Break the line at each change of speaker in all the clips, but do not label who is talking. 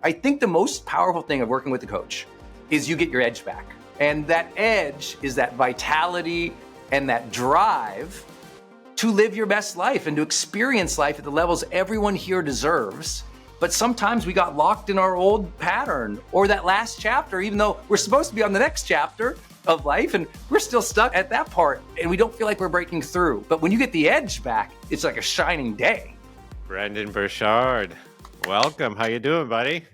I think the most powerful thing of working with a coach is you get your edge back. And that edge is that vitality and that drive to live your best life and to experience life at the levels everyone here deserves. But sometimes we got locked in our old pattern or that last chapter, even though we're supposed to be on the next chapter of life and we're still stuck at that part and we don't feel like we're breaking through. But when you get the edge back, it's like a shining day.
Brendon Burchard, welcome. How you doing, buddy?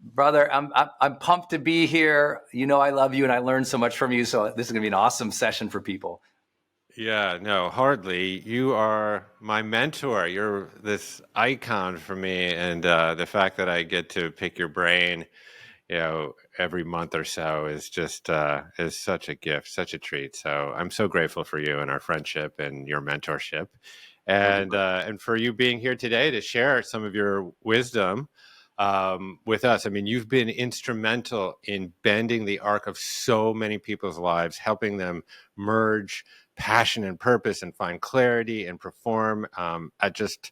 Brother, I'm pumped to be here. You know I love you and I learned so much from you. So this is going to be an awesome session for people.
Yeah, no, hardly. You are my mentor. You're this icon for me. And the fact that I get to pick your brain, every month or so is just is such a gift, such a treat. So I'm so grateful for you and our friendship and your mentorship. And for you being here today to share some of your wisdom with us. I mean, you've been instrumental in bending the arc of so many people's lives, helping them merge passion and purpose and find clarity and perform at just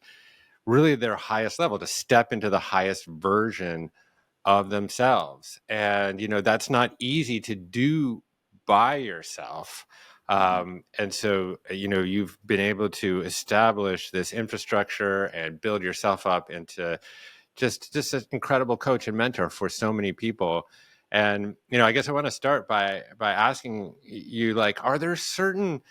really their highest level, to step into the highest version of themselves. And, that's not easy to do by yourself. And so, you've been able to establish this infrastructure and build yourself up into just an incredible coach and mentor for so many people. And, I guess I want to start by asking you, are there certain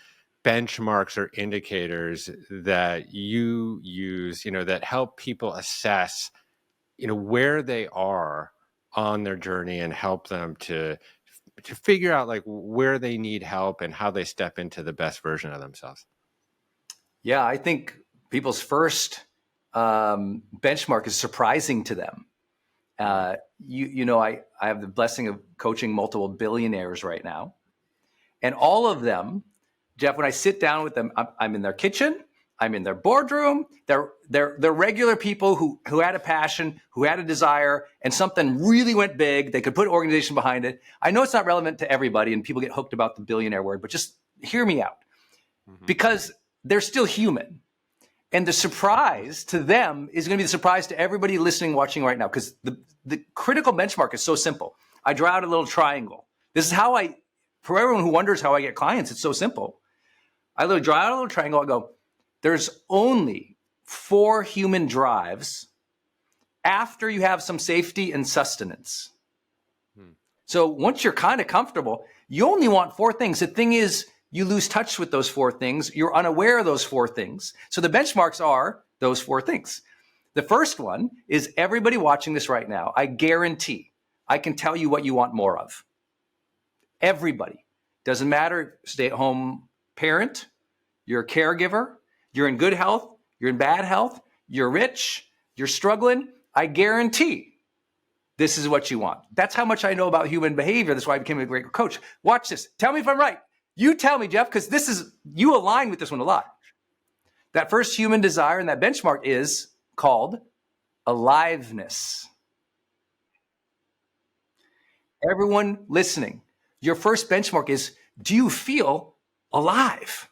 benchmarks or indicators that you use, that help people assess, where they are on their journey and help them to figure out where they need help and how they step into the best version of themselves?
Yeah, I think people's first benchmark is surprising to them. I have the blessing of coaching multiple billionaires right now. And all of them, Jeff, when I sit down with them, I'm in their kitchen, I'm in their boardroom. They're regular people who had a passion, who had a desire, and something really went big. They could put organization behind it. I know it's not relevant to everybody, and people get hooked about the billionaire word, but just hear me out. Because they're still human. And the surprise to them is going to be the surprise to everybody listening, watching right now, because the critical benchmark is so simple. I draw out a little triangle. This is how for everyone who wonders how I get clients, it's so simple. I literally draw out a little triangle. I go, there's only 4 human drives after you have some safety and sustenance. So once you're kind of comfortable, you only want 4 things. The thing is, you lose touch with those 4 things. You're unaware of those 4 things. So the benchmarks are those 4 things. The first one is everybody watching this right now. I guarantee I can tell you what you want more of. Everybody. Doesn't matter, stay-at-home parent, you're a caregiver, you're in good health, you're in bad health, you're rich, you're struggling. I guarantee this is what you want. That's how much I know about human behavior. That's why I became a great coach. Watch this. Tell me if I'm right. You tell me, Jeff, because you align with this one a lot. That first human desire and that benchmark is called aliveness. Everyone listening, your first benchmark is, do you feel alive?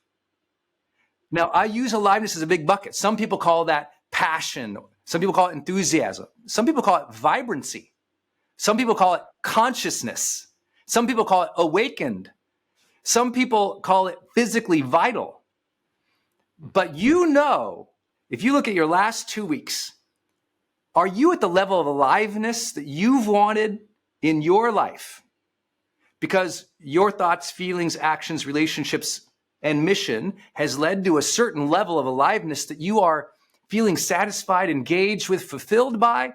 Now, I use aliveness as a big bucket. Some people call that passion. Some people call it enthusiasm. Some people call it vibrancy. Some people call it consciousness. Some people call it awakened. Some people call it physically vital. But if you look at your last 2 weeks, are you at the level of aliveness that you've wanted in your life? Because your thoughts, feelings, actions, relationships, and mission has led to a certain level of aliveness that you are feeling satisfied, engaged with, fulfilled by,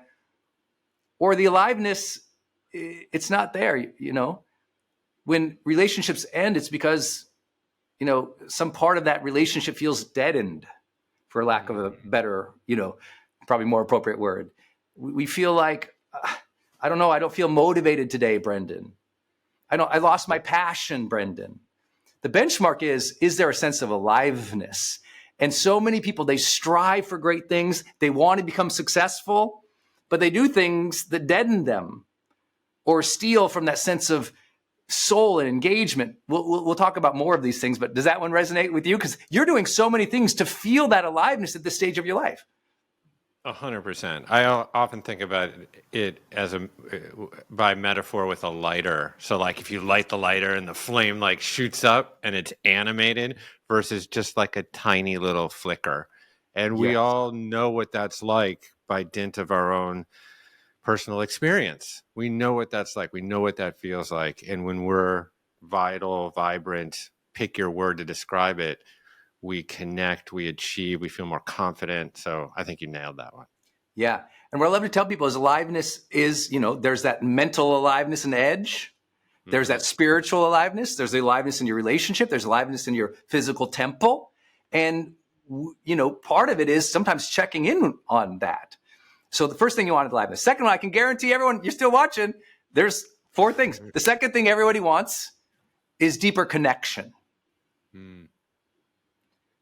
or the aliveness, it's not there, When relationships end, it's because, some part of that relationship feels deadened, for lack of a better, probably more appropriate word. We feel like, I don't know, I don't feel motivated today, Brendon. I lost my passion, Brendon. The benchmark is there a sense of aliveness? And so many people, they strive for great things. They want to become successful, but they do things that deaden them or steal from that sense of soul and engagement. We'll talk about more of these things, but does that one resonate with you? Because you're doing so many things to feel that aliveness at this stage of your life.
100%. I often think about it as by metaphor with a lighter. So like if you light the lighter and the flame like shoots up and it's animated versus just like a tiny little flicker. And we
Yes.
all know what that's like by dint of our own personal experience. We know what that's like. We know what that feels like. And when we're vital, vibrant, pick your word to describe it, we connect, we achieve, we feel more confident. So I think you nailed that one.
Yeah. And what I love to tell people is aliveness is, there's that mental aliveness and edge. There's that spiritual aliveness. There's the aliveness in your relationship. There's aliveness in your physical temple. And, part of it is sometimes checking in on that. So the first thing you want is aliveness. Second one, I can guarantee everyone, you're still watching, there's 4 things. The second thing everybody wants is deeper connection.
Mm.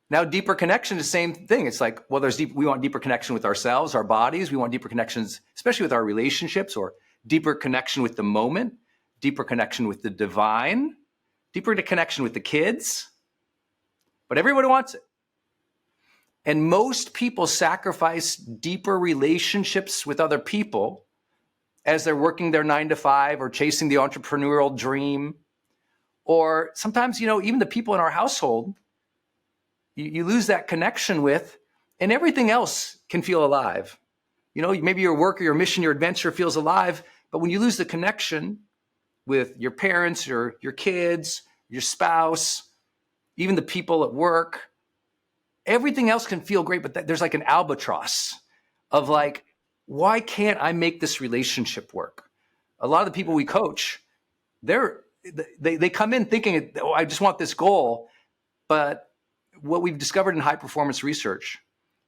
Now, deeper connection is the same thing. It's like, well, we want deeper connection with ourselves, our bodies. We want deeper connections, especially with our relationships, or deeper connection with the moment, deeper connection with the divine, deeper connection with the kids. But everybody wants it. And most people sacrifice deeper relationships with other people as they're working their 9 to 5 or chasing the entrepreneurial dream. Or sometimes, even the people in our household, you lose that connection with, and everything else can feel alive. Maybe your work or your mission, your adventure feels alive, but when you lose the connection with your parents, your kids, your spouse, even the people at work, everything else can feel great, but there's like an albatross of like, why can't I make this relationship work? A lot of the people we coach, they come in thinking, oh, I just want this goal, but what we've discovered in high performance research,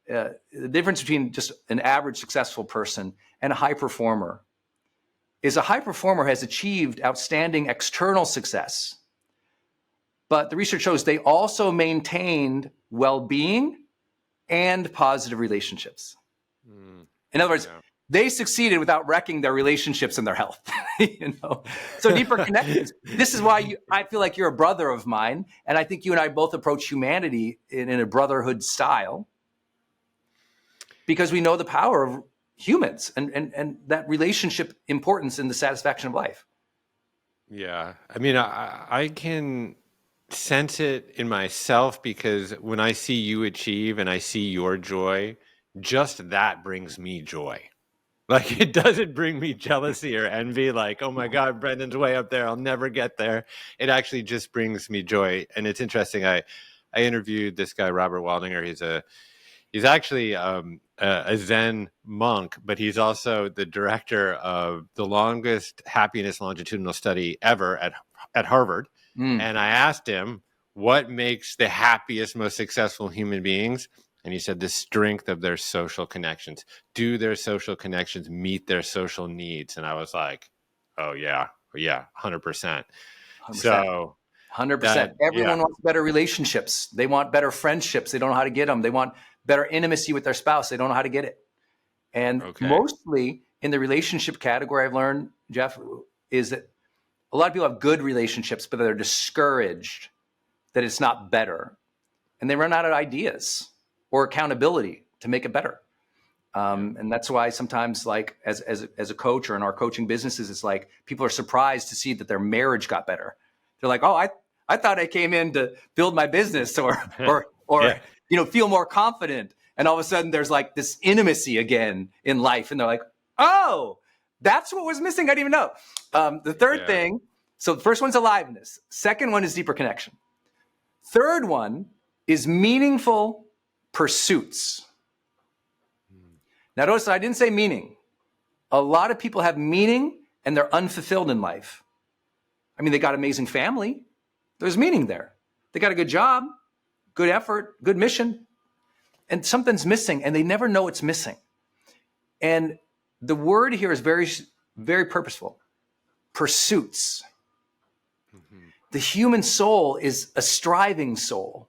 the difference between just an average successful person and a high performer is a high performer has achieved outstanding external success, but the research shows they also maintained well-being and positive relationships. In other words, they succeeded without wrecking their relationships and their health. So deeper connections. This is why I feel like you're a brother of mine, and I think you and I both approach humanity in a brotherhood style because we know the power of humans and that relationship importance in the satisfaction of life.
Yeah, I mean, I can sense it in myself because when I see you achieve and I see your joy, just that brings me joy. Like it doesn't bring me jealousy or envy, like, oh my God, Brendon's way up there, I'll never get there. It actually just brings me joy. And it's interesting. I interviewed this guy, Robert Waldinger. He's actually a Zen monk, but he's also the director of the longest happiness longitudinal study ever at Harvard. And I asked him, what makes the happiest, most successful human beings? And he said the strength of their social connections. Do their social connections meet their social needs? And I was like, oh, yeah, 100%. So
100%. Everyone wants better relationships. They want better friendships. They don't know how to get them. They want better intimacy with their spouse. They don't know how to get it. And mostly in the relationship category, I've learned, Jeff, is that a lot of people have good relationships, but they're discouraged that it's not better. And they run out of ideas or accountability to make it better. And that's why sometimes, like as a coach or in our coaching businesses, it's like people are surprised to see that their marriage got better. They're like, oh, I thought I came in to build my business or feel more confident. And all of a sudden there's like this intimacy again in life. And they're like, oh, that's what was missing. I didn't even know. The third thing, so the first one's aliveness. Second one is deeper connection. Third one is meaningful pursuits. Now notice I didn't say meaning. A lot of people have meaning and they're unfulfilled in life. I mean, they got amazing family. There's meaning there. They got a good job, good effort, good mission, and something's missing and they never know it's missing. And the word here is very, very purposeful. Pursuits. The human soul is a striving soul.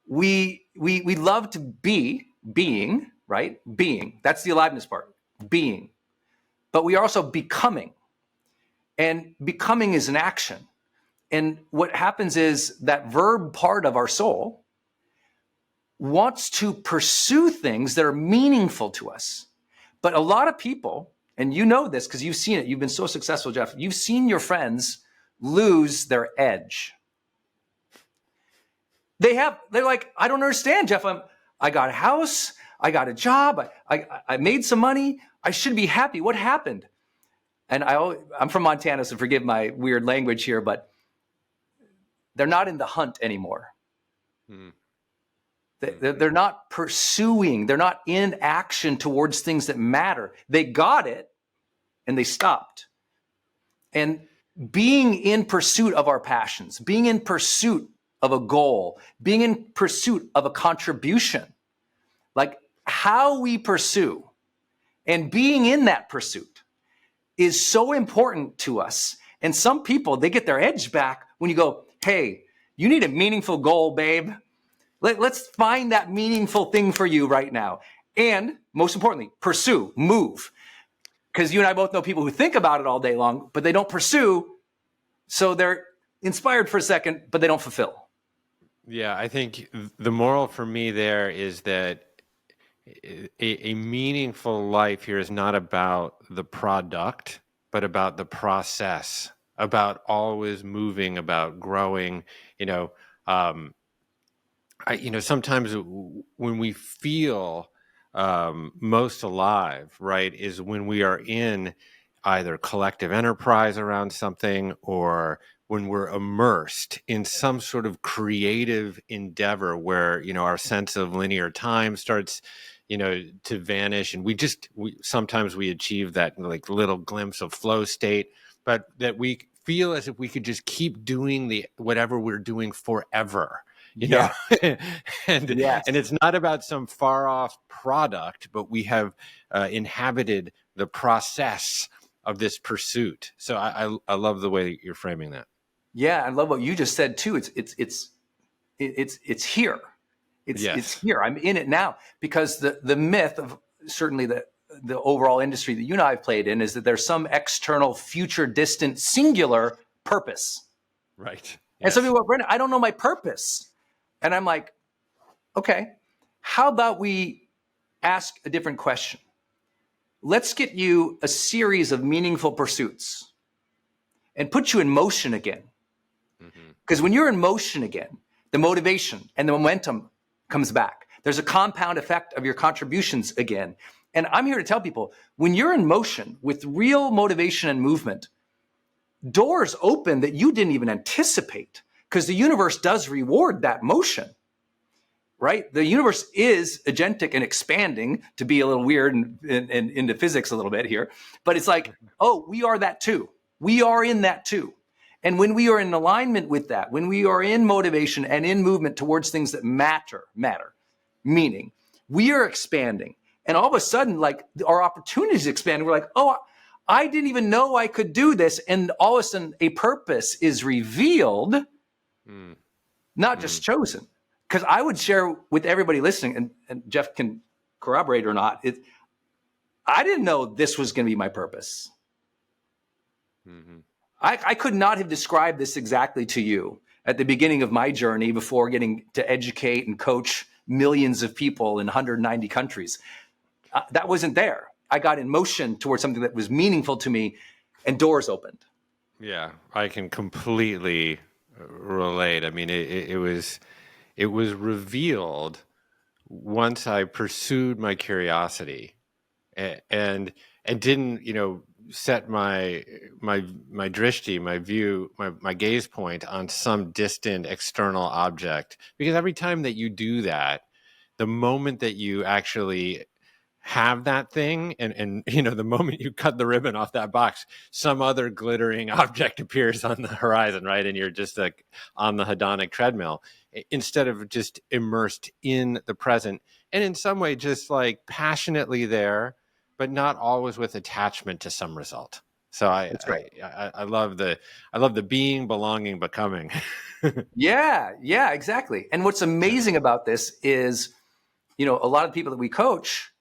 We love to be being, right? Being. That's the aliveness part. Being. But we are also becoming. And becoming is an action. And what happens is that verb part of our soul wants to pursue things that are meaningful to us. But a lot of people, and you know this because you've seen it, you've been so successful, Jeff, you've seen your friends lose their edge. They're like, I don't understand, Jeff. I got a house, I got a job, I made some money, I should be happy. What happened? And I'm from Montana, so forgive my weird language here, but they're not in the hunt anymore. They're not pursuing. They're not in action towards things that matter. They got it and they stopped. And being in pursuit of our passions, being in pursuit of a goal, being in pursuit of a contribution, like how we pursue and being in that pursuit is so important to us. And some people, they get their edge back when you go, hey, you need a meaningful goal, babe. Let's find that meaningful thing for you right now. And most importantly, pursue, move. Because you and I both know people who think about it all day long, but they don't pursue. So they're inspired for a second, but they don't fulfill.
Yeah, I think the moral for me there is that a meaningful life here is not about the product, but about the process, about always moving, about growing. Sometimes when we feel most alive, right, is when we are in either collective enterprise around something or when we're immersed in some sort of creative endeavor where, our sense of linear time starts, to vanish. And sometimes we achieve that like little glimpse of flow state, but that we feel as if we could just keep doing whatever we're doing forever. And it's not about some far off product, but we have inhabited the process of this pursuit. So I love the way you're framing that.
Yeah, I love what you just said too. It's here. It's here. I'm in it now, because the myth of certainly the overall industry that you and I have played in is that there's some external, future, distant, singular purpose.
Right. Yes.
And some people go, Brendon, I don't know my purpose. And I'm like, okay, how about we ask a different question? Let's get you a series of meaningful pursuits and put you in motion again. Because when you're in motion again, the motivation and the momentum comes back. There's a compound effect of your contributions again. And I'm here to tell people, when you're in motion with real motivation and movement, doors open that you didn't even anticipate, because the universe does reward that motion, right? The universe is agentic and expanding, to be a little weird and into physics a little bit here. But it's like, oh, we are that too. We are in that too. And when we are in alignment with that, when we are in motivation and in movement towards things that matter, meaning we are expanding. And all of a sudden, like, our opportunities expand. We're like, oh, I didn't even know I could do this. And all of a sudden, a purpose is revealed, not just chosen. Because I would share with everybody listening, and Jeff can corroborate or not, I didn't know this was going to be my purpose. I could not have described this exactly to you at the beginning of my journey before getting to educate and coach millions of people in 190 countries. That wasn't there. I got in motion towards something that was meaningful to me, and doors opened. Yeah,
I can completely relate. I mean, it was revealed once I pursued my curiosity and didn't, set my drishti, my view, my gaze point on some distant external object. Because every time that you do that, the moment that you actually have that thing and the moment you cut the ribbon off that box, some other glittering object appears on the horizon, right? And you're just like on the hedonic treadmill instead of just immersed in the present, and in some way just like passionately there, but not always with attachment to some result. So I love the being, belonging, becoming.
Yeah, exactly. And what's amazing about this is, a lot of people that we coach,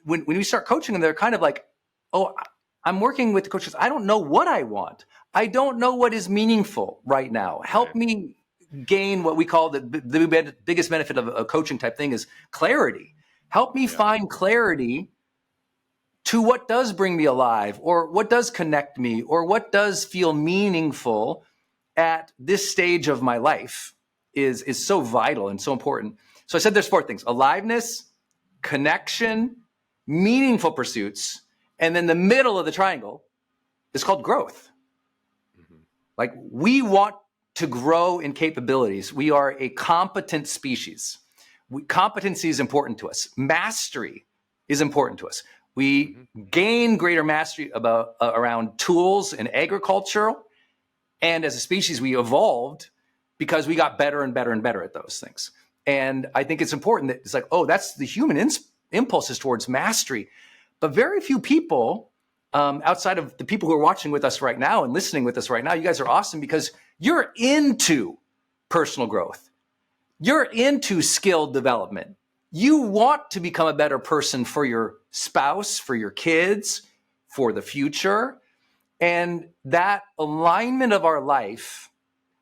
when we start coaching them, they're kind of like, oh, I'm working with the coaches. I don't know what I want. I don't know what is meaningful right now. Help me gain what we call the biggest benefit of a coaching type thing is clarity. Help me find clarity to what does bring me alive, or what does connect me, or what does feel meaningful at this stage of my life is so vital and so important. So I said there's 4 things: aliveness, connection, meaningful pursuits, and then the middle of the triangle is called growth. Like, we want to grow in capabilities. We are a competent species. Competency is important to us. Mastery is important to us. We gain greater mastery around tools in agriculture. And as a species, we evolved because we got better and better and better at those things. And I think it's important that it's like, oh, that's the human impulses towards mastery. But very few people, outside of the people who are watching with us right now and listening with us right now, you guys are awesome because you're into personal growth. You're into skill development. You want to become a better person for your spouse, for your kids, for the future. And that alignment of our life,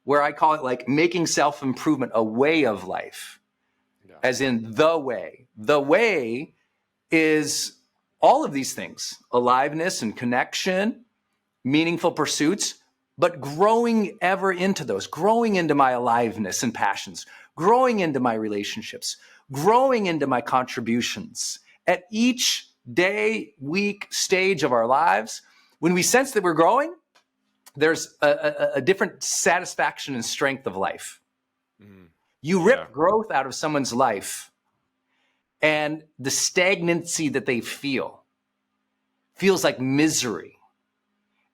where I call it like making self-improvement a way of life, as in the way. The way is all of these things: aliveness and connection, meaningful pursuits, but growing ever into those, growing into my aliveness and passions, growing into my relationships, growing into my contributions at each day, week, stage of our lives. When we sense that we're growing, there's a different satisfaction and strength of life. You rip growth out of someone's life, and the stagnancy that they feel feels like misery.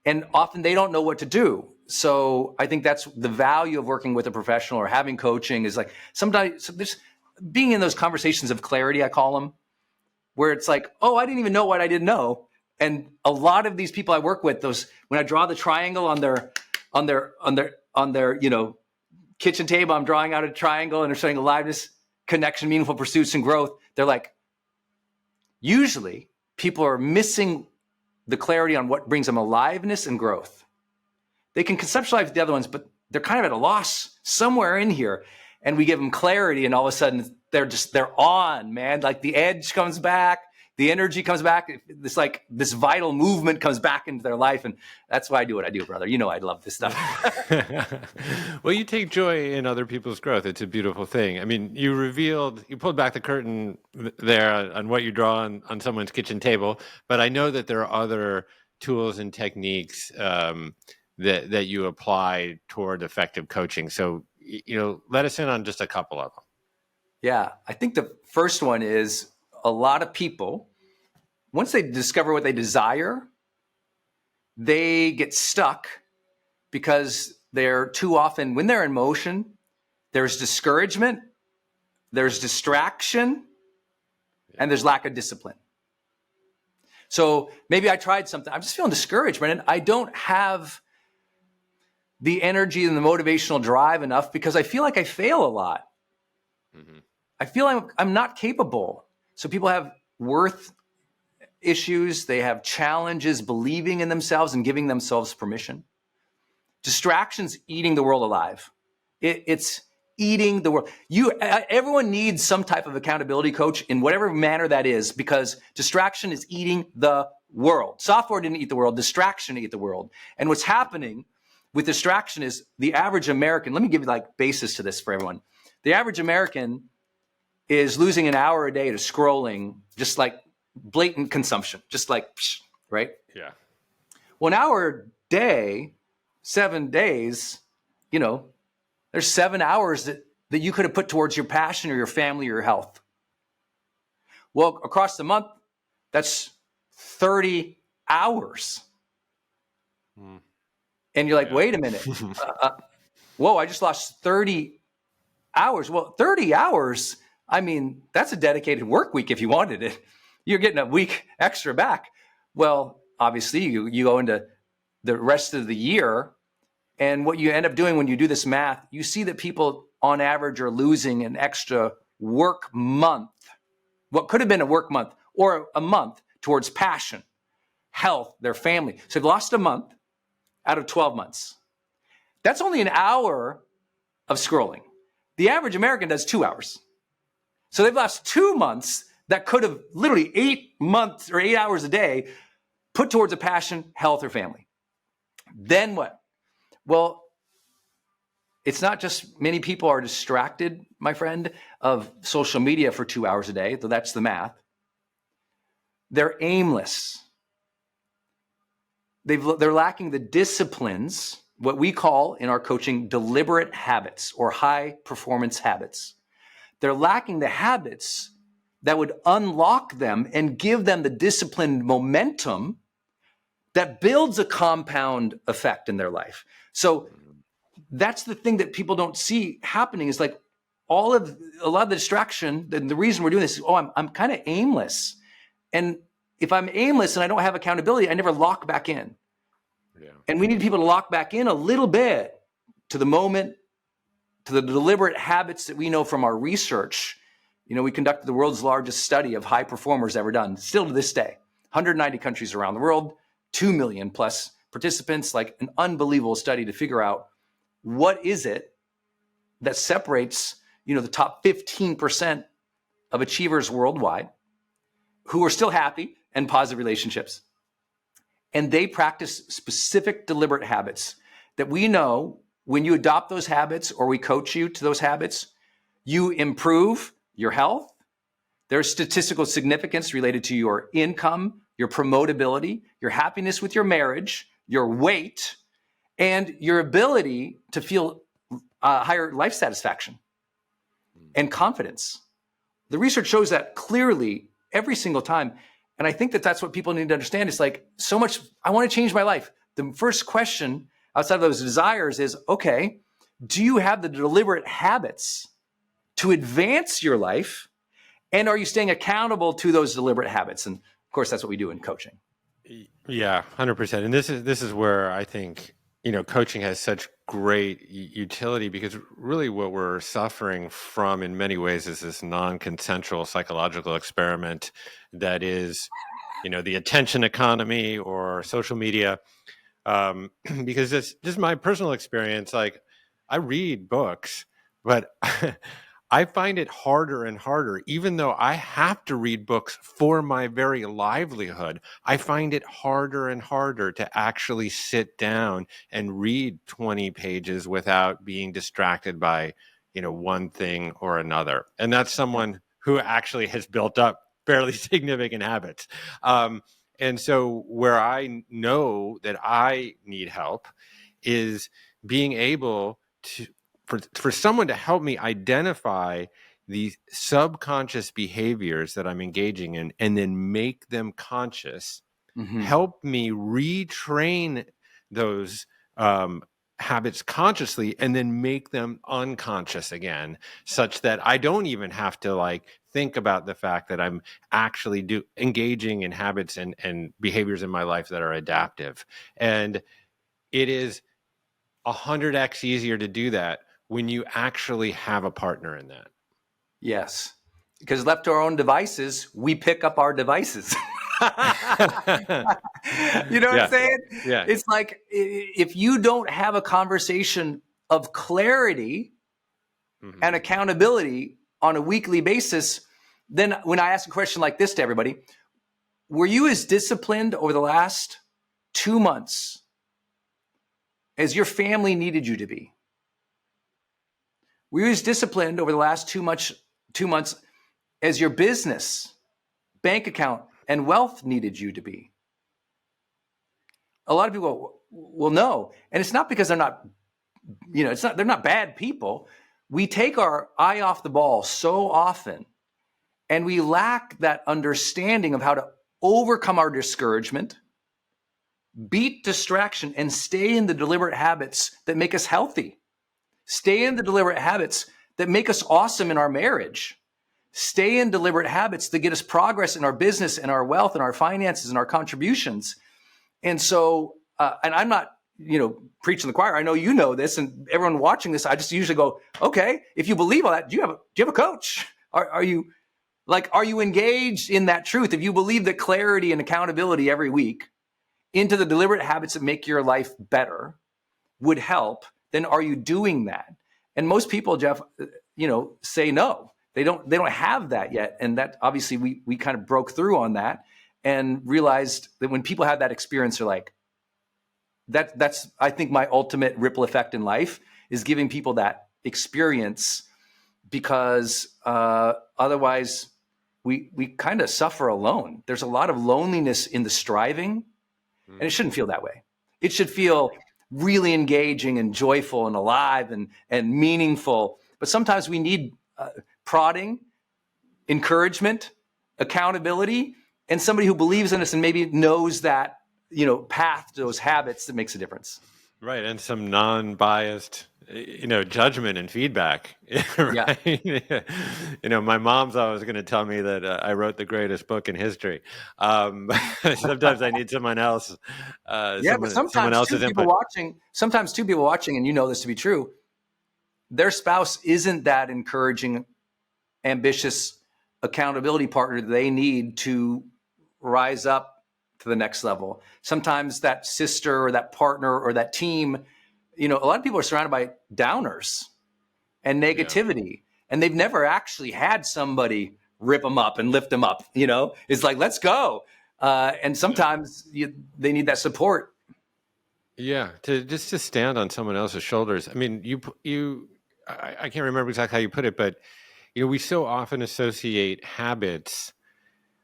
And often they don't know what to do. So I think that's the value of working with a professional or having coaching, is like sometimes there's being in those conversations of clarity, I call them, where it's like, oh, I didn't even know what I didn't know. And a lot of these people I work with, when I draw the triangle on their kitchen table, I'm drawing out a triangle and they're showing aliveness, connection, meaningful pursuits, and growth. They're like, usually people are missing the clarity on what brings them aliveness and growth. They can conceptualize the other ones, but they're kind of at a loss somewhere in here. And we give them clarity, and all of a sudden they're on, man. Like the edge comes back, the energy comes back. This vital movement comes back into their life. And that's why I do what I do, brother. You know, I love this stuff.
Well, you take joy in other people's growth. It's a beautiful thing. I mean, you pulled back the curtain there on what you draw on someone's kitchen table, but I know that there are other tools and techniques that you apply toward effective coaching. So, let us in on just a couple of them.
Yeah, I think the first one is, a lot of people, once they discover what they desire, they get stuck because they're too often, when they're in motion, there's discouragement, there's distraction, and there's lack of discipline. So maybe I tried something, I'm just feeling discouraged, Brendon. I don't have the energy and the motivational drive enough because I feel like I fail a lot. I feel like I'm not capable. So people have worth issues. They have challenges believing in themselves and giving themselves permission. Distractions eating the world alive. It's eating the world. Everyone needs some type of accountability coach in whatever manner that is, because distraction is eating the world. Software didn't eat the world. Distraction ate the world. And what's happening with distraction is the average American, let me give you like basis to this for everyone. The average American is losing an hour a day to scrolling, just like blatant consumption, just like, right?
Yeah.
Well, an hour a day, 7 days, there's 7 hours that you could have put towards your passion or your family or your health. Well, across the month, that's 30 hours. And you're like, wait a minute. Whoa, I just lost 30 hours. Well, 30 hours, I mean, that's a dedicated work week if you wanted it. You're getting a week extra back. Well, obviously, you go into the rest of the year, and what you end up doing when you do this math, you see that people on average are losing an extra work month, what could have been a work month, or a month towards passion, health, their family. So they've lost a month out of 12 months. That's only an hour of scrolling. The average American does 2 hours. So they've lost 2 months that could have literally 8 months or 8 hours a day put towards a passion, health, or family. Then what? Well, it's not just many people are distracted, my friend, of social media for 2 hours a day, though that's the math. They're aimless. They're lacking the disciplines, what we call in our coaching deliberate habits or high performance habits. They're lacking the habits that would unlock them and give them the disciplined momentum that builds a compound effect in their life. So that's the thing that people don't see happening is like a lot of the distraction, and the reason we're doing this is, I'm kind of aimless. And if I'm aimless and I don't have accountability, I never lock back in. Yeah. And we need people to lock back in a little bit to the moment, to the deliberate habits that we know from our research. We conducted the world's largest study of high performers ever done, still to this day. 190 countries around the world, 2 million plus participants, like an unbelievable study to figure out what is it that separates, the top 15% of achievers worldwide who are still happy and positive relationships. And they practice specific deliberate habits that we know when you adopt those habits or we coach you to those habits, you improve your health. There's statistical significance related to your income, your promotability, your happiness with your marriage, your weight, and your ability to feel higher life satisfaction and confidence. The research shows that clearly every single time. And I think that that's what people need to understand. It's like so much, I want to change my life. The first question outside of those desires is, okay, do you have the deliberate habits to advance your life? And are you staying accountable to those deliberate habits? And of course, that's what we do in coaching.
Yeah, 100%. And this is where I think, coaching has such great utility, because really what we're suffering from in many ways is this non-consensual psychological experiment that is, the attention economy or social media. Because it's just my personal experience. Like, I read books, but I find it harder and harder, even though I have to read books for my very livelihood. I find it harder and harder to actually sit down and read 20 pages without being distracted by, one thing or another. And that's someone who actually has built up fairly significant habits. And so where I know that I need help is being able to, for someone to help me identify these subconscious behaviors that I'm engaging in and then make them conscious, help me retrain those habits consciously and then make them unconscious again, such that I don't even have to think about the fact that I'm actually engaging in habits and behaviors in my life that are adaptive. And it is 100x easier to do that when you actually have a partner in that.
Yes, because left to our own devices, we pick up our devices. You know what I'm saying?
Yeah.
It's like if you don't have a conversation of clarity and accountability on a weekly basis, then when I ask a question like this to everybody, were you as disciplined over the last 2 months as your family needed you to be? Were you as disciplined over the last 2 months as your business, bank account, and wealth needed you to be? A lot of people will know. And it's not because they're not, they're not bad people. We take our eye off the ball so often, and we lack that understanding of how to overcome our discouragement, beat distraction, and stay in the deliberate habits that make us healthy. Stay in the deliberate habits that make us awesome in our marriage. Stay in deliberate habits that get us progress in our business and our wealth and our finances and our contributions. And so, and I'm not, preaching the choir. I know you know this, and everyone watching this, I just usually go, okay, if you believe all that, do you have a coach? Are you engaged in that truth? If you believe that clarity and accountability every week into the deliberate habits that make your life better would help, then are you doing that? And most people, Jeff, say no. They don't have that yet. And that obviously we kind of broke through on that and realized that when people have that experience, they're like, that's I think my ultimate ripple effect in life is giving people that experience, because otherwise we kind of suffer alone. There's a lot of loneliness in the striving, and it shouldn't feel that way. It should feel really engaging and joyful and alive and meaningful. But sometimes we need prodding, encouragement, accountability, and somebody who believes in us and maybe knows that, path to those habits that makes a difference.
Right. And some non-biased, judgment and feedback. Right.
Yeah.
My mom's always going to tell me that I wrote the greatest book in history. Sometimes I need someone else.
But
someone
sometimes
else's
two people watching, and you know this to be true, their spouse isn't that encouraging, ambitious accountability partner they need to rise up to the next level. Sometimes that sister or that partner or that team, a lot of people are surrounded by downers and negativity, and they've never actually had somebody rip them up and lift them up. It's like, let's go. And sometimes they need that support.
Yeah, to stand on someone else's shoulders. I mean, I can't remember exactly how you put it, but we so often associate habits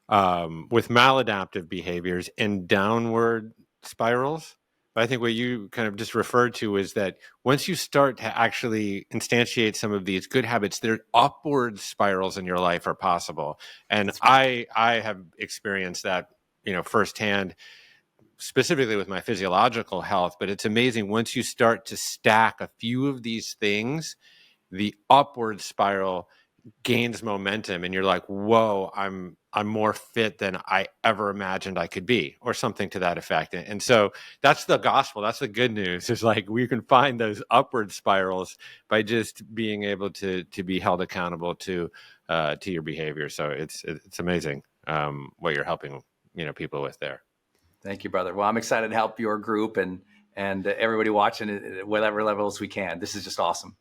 with maladaptive behaviors and downward spirals. But I think what you kind of just referred to is that once you start to actually instantiate some of these good habits, their upward spirals in your life are possible. And I have experienced that, firsthand, specifically with my physiological health. But it's amazing once you start to stack a few of these things, the upward spiral gains momentum, and you're like, whoa, I'm more fit than I ever imagined I could be, or something to that effect. And so that's the gospel. That's the good news. It's like we can find those upward spirals by just being able to be held accountable to your behavior. So it's amazing what you're helping people with there.
Thank you, brother. Well, I'm excited to help your group and everybody watching at whatever levels we can. This is just awesome.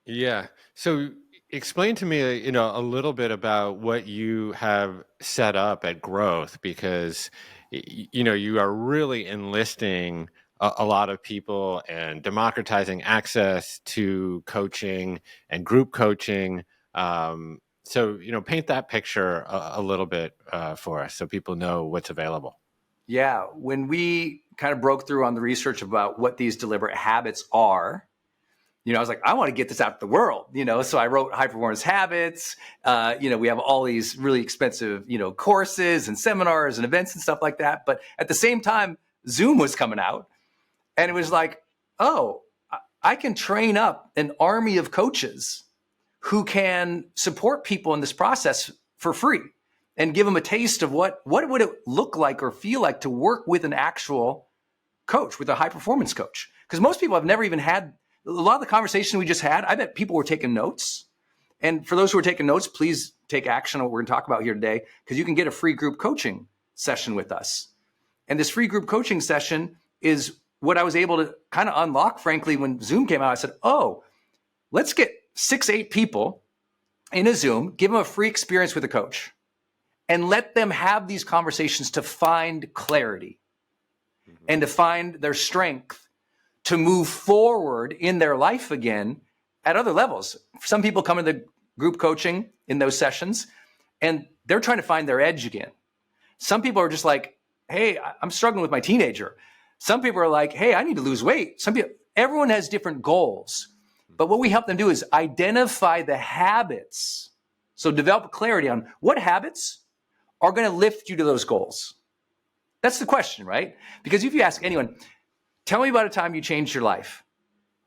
Yeah. So explain to me, a little bit about what you have set up at Growth, because, you are really enlisting a lot of people and democratizing access to coaching and group coaching. So, paint that picture a little bit for us so people know what's available.
Yeah. When we kind of broke through on the research about what these deliberate habits are, I was like, I want to get this out to the world, so I wrote High Performance Habits. We have all these really expensive, courses and seminars and events and stuff like that. But at the same time, Zoom was coming out, and it was like, oh, I can train up an army of coaches who can support people in this process for free and give them a taste of what would it look like or feel like to work with an actual coach, with a high performance coach. Because most people have never even had a lot of the conversation we just had. I bet people were taking notes. And for those who are taking notes, please take action on what we're going to talk about here today, because you can get a free group coaching session with us. And this free group coaching session is what I was able to kind of unlock, frankly, when Zoom came out. I said, oh, let's get 6-8 people in a Zoom, give them a free experience with a coach, and let them have these conversations to find clarity and to find their strength to move forward in their life again at other levels. Some people come into group coaching in those sessions and they're trying to find their edge again. Some people are just like, hey, I'm struggling with my teenager. Some people are like, hey, I need to lose weight. Everyone has different goals. But what we help them do is identify the habits. So develop clarity on what habits are going to lift you to those goals. That's the question, right? Because if you ask anyone, tell me about a time you changed your life,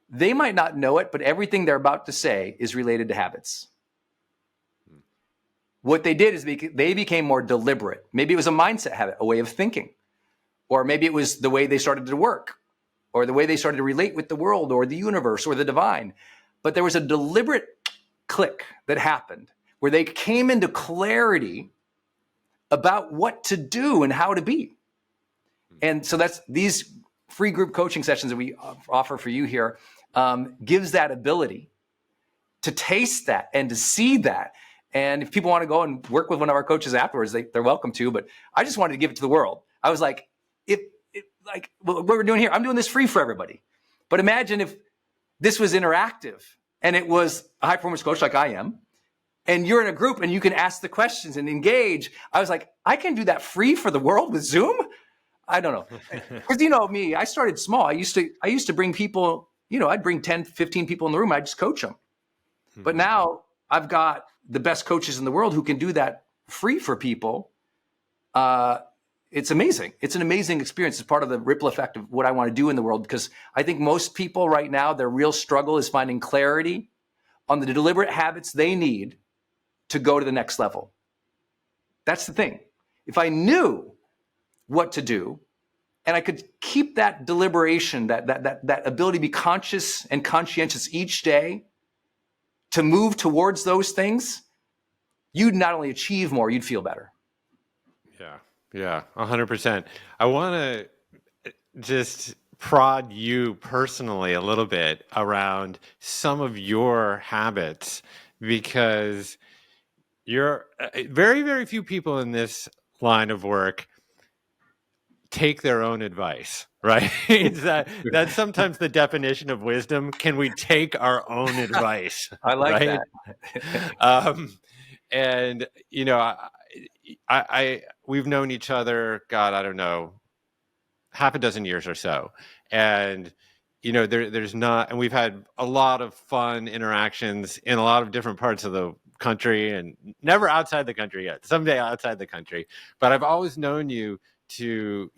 they might not know it, but everything they're about to say is related to habits. What they did is they became more deliberate. Maybe it was a mindset habit, a way of thinking, or maybe it was the way they started to work, or the way they started to relate with the world or the universe or the divine. But there was a deliberate click that happened where they came into clarity about what to do and how to be. And so that's these free group coaching sessions that we offer for you here, gives that ability to taste that and to see that. And if people want to go and work with one of our coaches afterwards, they're welcome to. But I just wanted to give it to the world. I was like, what we're doing here, I'm doing this free for everybody. But imagine if this was interactive and it was a high performance coach like I am, and you're in a group and you can ask the questions and engage. I was like, I can do that free for the world with Zoom. I don't know. Because you know me, I started small. I used to bring people, I'd bring 10, 15 people in the room. I'd just coach them. But now I've got the best coaches in the world who can do that free for people. It's amazing. It's an amazing experience. It's part of the ripple effect of what I want to do in the world, because I think most people right now, their real struggle is finding clarity on the deliberate habits they need to go to the next level. That's the thing. If I knew what to do and I could keep that deliberation, that ability to be conscious and conscientious each day to move towards those things, you'd not only achieve more, you'd feel better.
Yeah, 100%. I want to just prod you personally a little bit around some of your habits, because you're very, very few people in this line of work take their own advice, right? That's sometimes the definition of wisdom. Can we take our own advice?
I like
right?
that.
And we've known each other, God, I don't know, half a dozen years or so. And, there's not, and we've had a lot of fun interactions in a lot of different parts of the country, and never outside the country yet, someday outside the country. But I've always known you to,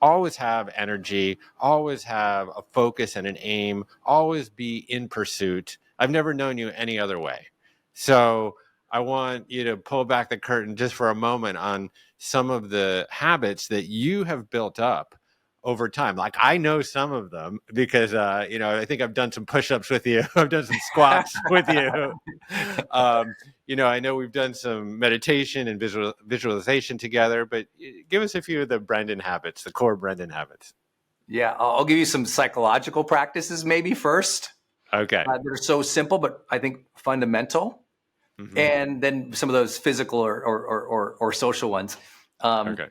always have energy, always have a focus and an aim, always be in pursuit. I've never known you any other way. So I want you to pull back the curtain just for a moment on some of the habits that you have built up over time. Like, I know some of them because, I think I've done some push-ups with you. I've done some squats with you. I know we've done some meditation and visualization together, but give us a few of the Brendon habits, the core Brendon habits.
Yeah, I'll give you some psychological practices maybe first.
Okay.
They're so simple, but I think fundamental. Mm-hmm. And then some of those physical or social ones. Okay.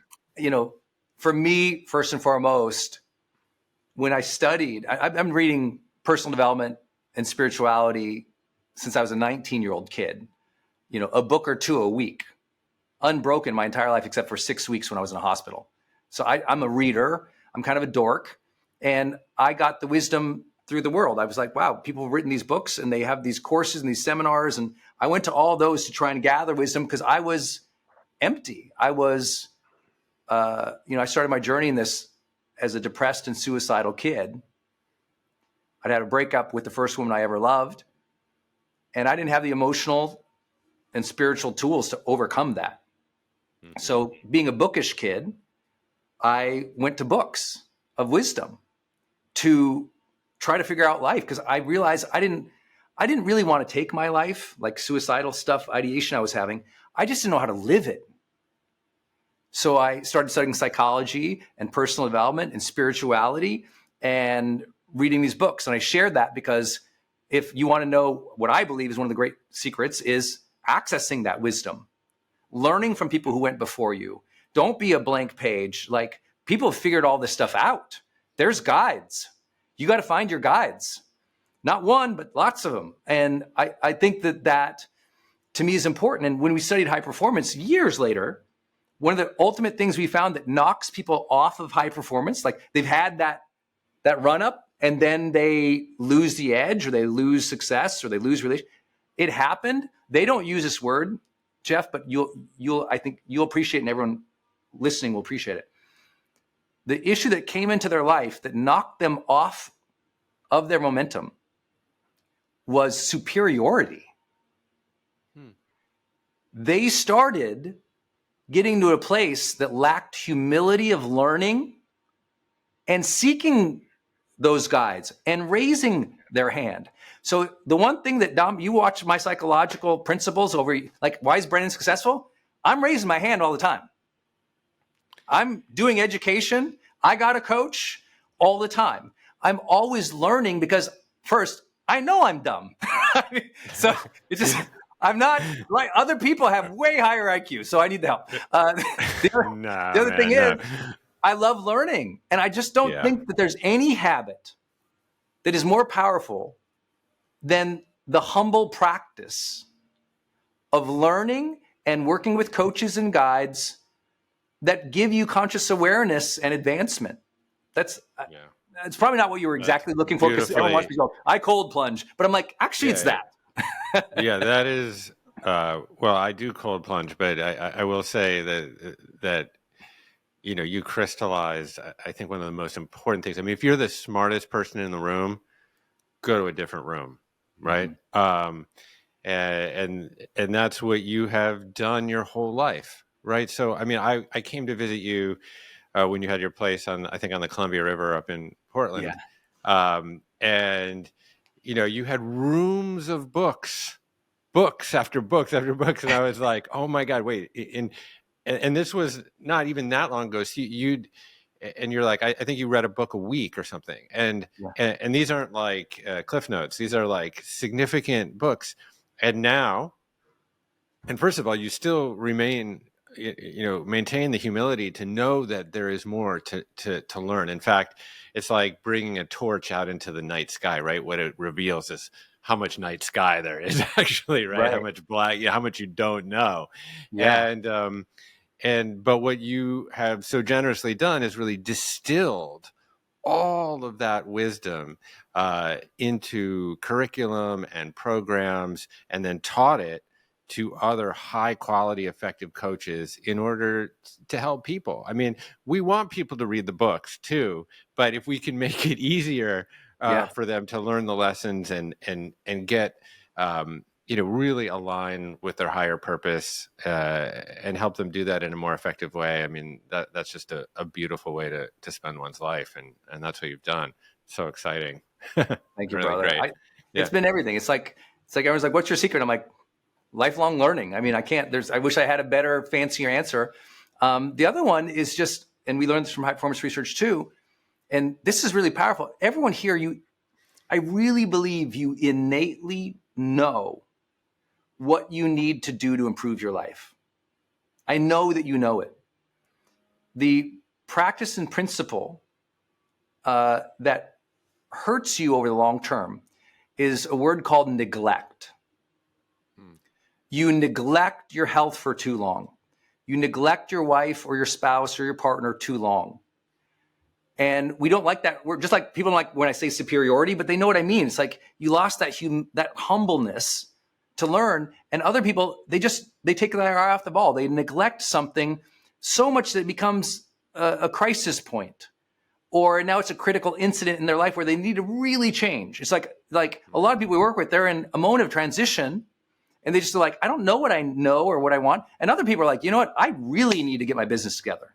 For me, first and foremost, when I studied, I've been reading personal development and spirituality since I was a 19-year-old kid, a book or two a week, unbroken my entire life, except for 6 weeks when I was in a hospital. So I'm a reader. I'm kind of a dork. And I got the wisdom through the world. I was like, wow, people have written these books and they have these courses and these seminars. And I went to all those to try and gather wisdom because I was empty. I was, I started my journey in this as a depressed and suicidal kid. I'd had a breakup with the first woman I ever loved. And I didn't have the emotional and spiritual tools to overcome that. Mm-hmm. So being a bookish kid, I went to books of wisdom to try to figure out life, because I realized I didn't really want to take my life, like suicidal stuff, ideation I was having. I just didn't know how to live it. So I started studying psychology and personal development and spirituality and reading these books. And I shared that because if you want to know what I believe is one of the great secrets is accessing that wisdom, learning from people who went before you. Don't be a blank page. Like, people have figured all this stuff out. There's guides. You got to find your guides, not one, but lots of them. And I think that to me is important. And when we studied high performance years later, one of the ultimate things we found that knocks people off of high performance, like they've had that run up and then they lose the edge or they lose success or they lose relation. It happened. They don't use this word, Jeff, but I think you'll appreciate it, and everyone listening will appreciate it. The issue that came into their life that knocked them off of their momentum was superiority. They started getting to a place that lacked humility of learning and seeking those guides and raising their hand. So the one thing that, Dom, you watch my psychological principles over, like, why is Brendon successful? I'm raising my hand all the time. I'm doing education. I got a coach all the time. I'm always learning because, first, I know I'm dumb. So it's just, I'm not like other people have way higher IQ, so I need the help. The other thing is, I love learning, and I just don't think that there's any habit that is more powerful than the humble practice of learning and working with coaches and guides that give you conscious awareness and advancement. That's it's probably not what you were exactly looking for, because everyone wants me to go, I cold plunge, but I'm like, actually, it's that.
Yeah, that is. Well, I do cold plunge, but I will say that you crystallized, I think, one of the most important things. I mean, if you're the smartest person in the room, go to a different room, right? Mm-hmm. And that's what you have done your whole life, right? So, I mean, I came to visit you when you had your place on the Columbia River up in Portland. Yeah. And, you had rooms of books after books after books. And I was like, oh my God, wait. And this was not even that long ago. So you're like, I think you read a book a week or something. And these aren't like Cliff Notes. These are like significant books. And now, and first of all, you still maintain the humility to know that there is more to learn. In fact, it's like bringing a torch out into the night sky, right? What it reveals is how much night sky there is actually, right? How much black, how much you don't know. Yeah. But what you have so generously done is really distilled all of that wisdom into curriculum and programs, and then taught it to other high quality, effective coaches in order to help people. I mean, we want people to read the books too, but if we can make it easier for them to learn the lessons and get, really align with their higher purpose and help them do that in a more effective way. I mean, that's just a beautiful way to spend one's life. And that's what you've done. So exciting.
Thank you, really brother. It's been everything. It's like everyone's like, what's your secret? I'm like, lifelong learning. I mean, I wish I had a better, fancier answer. The other one is just, and we learned this from high performance research too, and this is really powerful. Everyone here, I really believe you innately know what you need to do to improve your life. I know that you know it. The practice and principle that hurts you over the long term is a word called neglect. You neglect your health for too long. You neglect your wife or your spouse or your partner too long. And we don't like that. We're just like, people don't like when I say superiority, but they know what I mean. It's like you lost that humbleness to learn, and other people, they take their eye off the ball. They neglect something so much that it becomes a crisis point, or now it's a critical incident in their life where they need to really change. It's like a lot of people we work with, they're in a moment of transition, and they just are like, I don't know what I know or what I want. And other people are like, you know what? I really need to get my business together.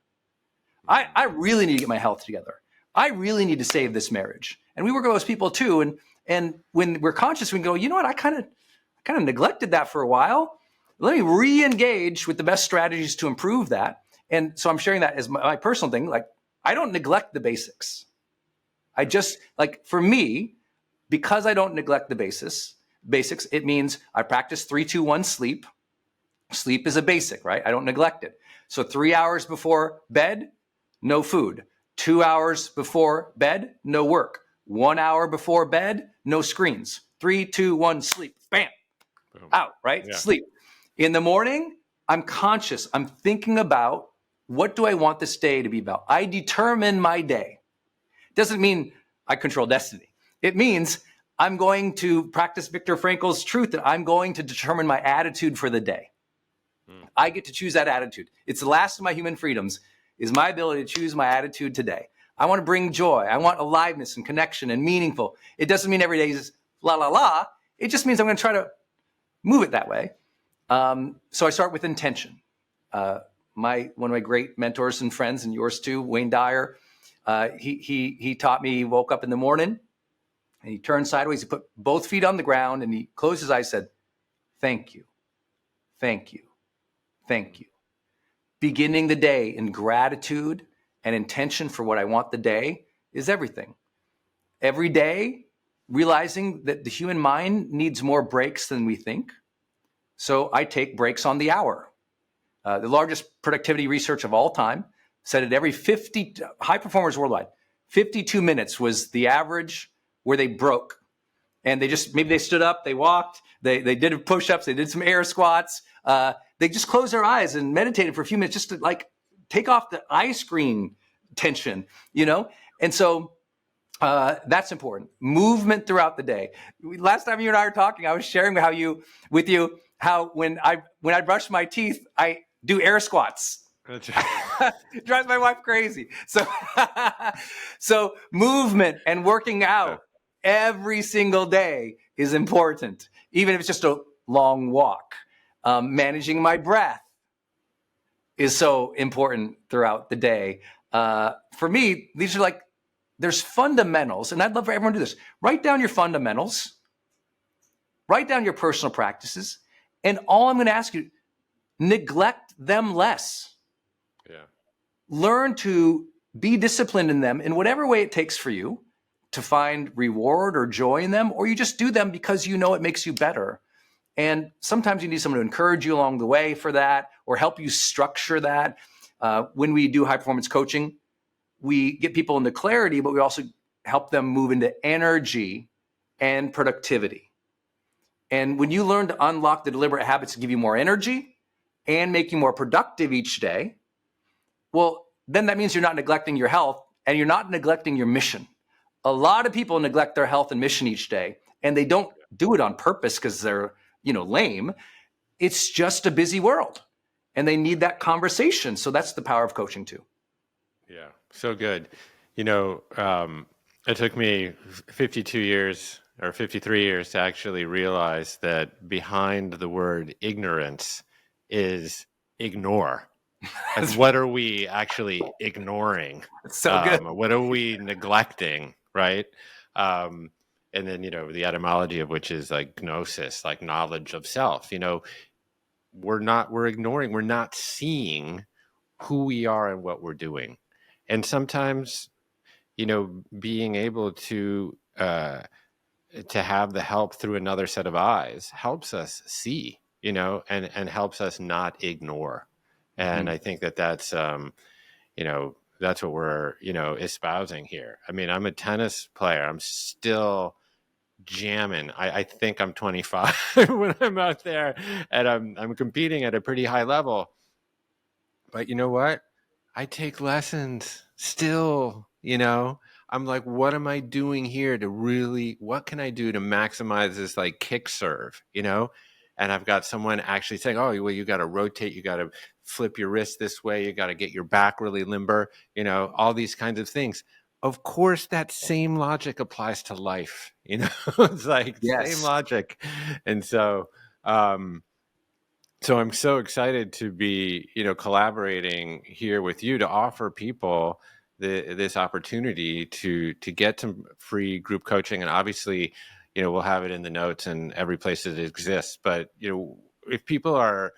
I really need to get my health together. I really need to save this marriage. And we work with those people too. And when we're conscious, we can go, you know what? I kind of neglected that for a while. Let me re-engage with the best strategies to improve that. And so I'm sharing that as my personal thing. Like, I don't neglect the basics. I just, like, for me, because I don't neglect the basics, it means I practice 3-2-1 sleep. Sleep is a basic, right? I don't neglect it. So 3 hours before bed, no food. 2 hours before bed, no work. 1 hour before bed, no screens. 3, 2, 1, sleep. Bam. Boom. Out, right? Yeah. Sleep. In the morning, I'm conscious. I'm thinking about, what do I want this day to be about? I determine my day. Doesn't mean I control destiny. It means I'm going to practice Viktor Frankl's truth, that I'm going to determine my attitude for the day. I get to choose that attitude. It's the last of my human freedoms, is my ability to choose my attitude today. I want to bring joy. I want aliveness and connection and meaningful. It doesn't mean every day is la, la, la. It just means I'm going to try to move it that way. So I start with intention. One of my great mentors and friends, and yours too, Wayne Dyer, he taught me, he woke up in the morning and he turned sideways, he put both feet on the ground and he closed his eyes, said, thank you, thank you, thank you. Beginning the day in gratitude and intention for what I want the day is everything. Every day, realizing that the human mind needs more breaks than we think. So I take breaks on the hour. The largest productivity research of all time said that every 50 high performers worldwide, 52 minutes was the average where they broke. And they just, maybe they stood up, they walked, they did push-ups, they did some air squats. They just closed their eyes and meditated for a few minutes just to like take off the eye screen tension, you know? And so that's important. Movement throughout the day. Last time you and I were talking, I was sharing with you how when I brush my teeth, I do air squats. It drives my wife crazy. So movement and working out every single day is important, even if it's just a long walk. Managing my breath is so important throughout the day. For me, these are like, there's fundamentals, and I'd love for everyone to do this. Write down your fundamentals, write down your personal practices, and all I'm going to ask you, neglect them less.
Yeah.
Learn to be disciplined in them in whatever way it takes for you to find reward or joy in them, or you just do them because you know it makes you better. And sometimes you need someone to encourage you along the way for that or help you structure that. When we do high performance coaching, we get people into clarity, but we also help them move into energy and productivity. And when you learn to unlock the deliberate habits to give you more energy and make you more productive each day, well, then that means you're not neglecting your health and you're not neglecting your mission. A lot of people neglect their health and mission each day, and they don't do it on purpose because they're, lame. It's just a busy world, and they need that conversation. So that's the power of coaching too.
Yeah, so good. It took me 52 years or 53 years to actually realize that behind the word ignorance is ignore. And what are we actually ignoring?
It's so good.
What are we neglecting, right? And then, the etymology of which is like gnosis, like knowledge of self. We're ignoring, we're not seeing who we are and what we're doing. And sometimes, being able to have the help through another set of eyes helps us see, and helps us not ignore. And I think that's that's what we're, espousing here. I mean, I'm a tennis player. I'm still jamming. I think I'm 25 when I'm out there and I'm competing at a pretty high level. But you know what? I take lessons still, I'm like, what am I doing here what can I do to maximize this like kick serve, And I've got someone actually saying, oh, well, you got to rotate, you got to flip your wrist this way, you got to get your back really limber, all these kinds of things. Of course, that same logic applies to life, it's like same logic. And so, so I'm so excited to be, collaborating here with you to offer people this opportunity to get some free group coaching. And obviously, we'll have it in the notes and every place that it exists. But, if people are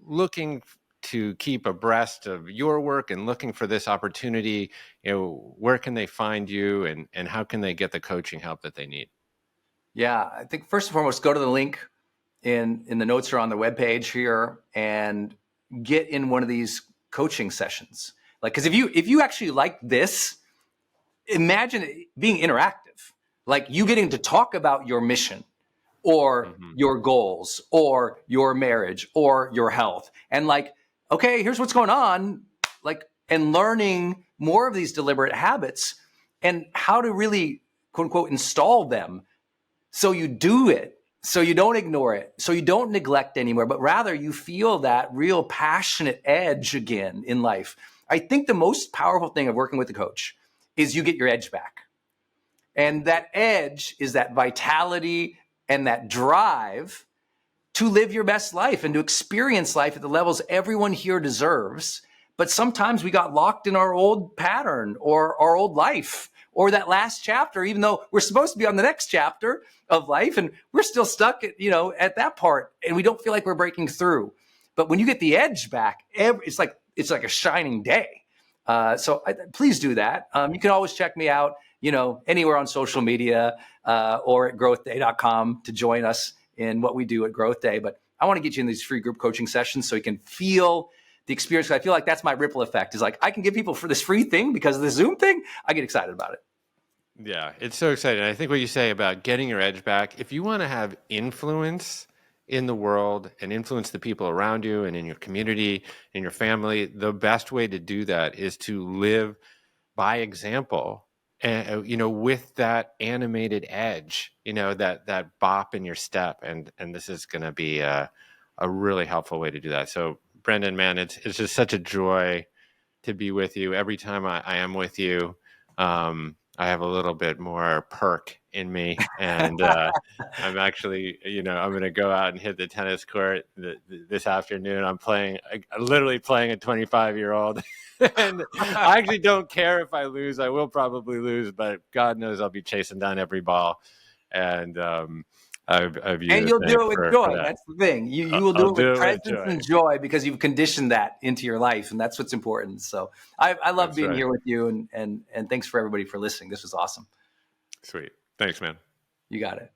looking to keep abreast of your work and looking for this opportunity, where can they find you and how can they get the coaching help that they need?
Yeah, I think first and foremost, go to the link in the notes or on the webpage here and get in one of these coaching sessions. Like, because if you actually like this, imagine it being interactive, like you getting to talk about your mission or your goals or your marriage or your health. And like, okay, here's what's going on, like, and learning more of these deliberate habits and how to really, quote unquote, install them. So you do it, so you don't ignore it, so you don't neglect anymore, but rather you feel that real passionate edge again in life. I think the most powerful thing of working with a coach is you get your edge back. And that edge is that vitality and that drive to live your best life and to experience life at the levels everyone here deserves. But sometimes we got locked in our old pattern or our old life or that last chapter, even though we're supposed to be on the next chapter of life and we're still stuck at that part and we don't feel like we're breaking through. But when you get the edge back, it's like a shining day. Please do that. You can always check me out, anywhere on social media or at growthday.com to join us in what we do at Growth Day. But I want to get you in these free group coaching sessions so you can feel the experience. I feel like that's my ripple effect, is like I can give people for this free thing because of the Zoom thing. I get excited about it.
Yeah, it's so exciting. I think what you say about getting your edge back, if you want to have influence in the world and influence the people around you and in your community, in your family, the best way to do that is to live by example, and with that animated edge, that bop in your step, and this is going to be a really helpful way to do that. So Brendon, man, it's just such a joy to be with you. Every time I am with you, I have a little bit more perk in me, and I'm actually, I'm going to go out and hit the tennis court this afternoon. I'm literally playing a 25-year-old, and I actually don't care if I lose. I will probably lose, but God knows I'll be chasing down every ball, and I've
And you'll do it with joy. That's the thing. You will do it with presence and joy because you've conditioned that into your life, and that's what's important. So I love being here with you, and thanks for everybody for listening. This was awesome.
Sweet. Thanks, man.
You got it.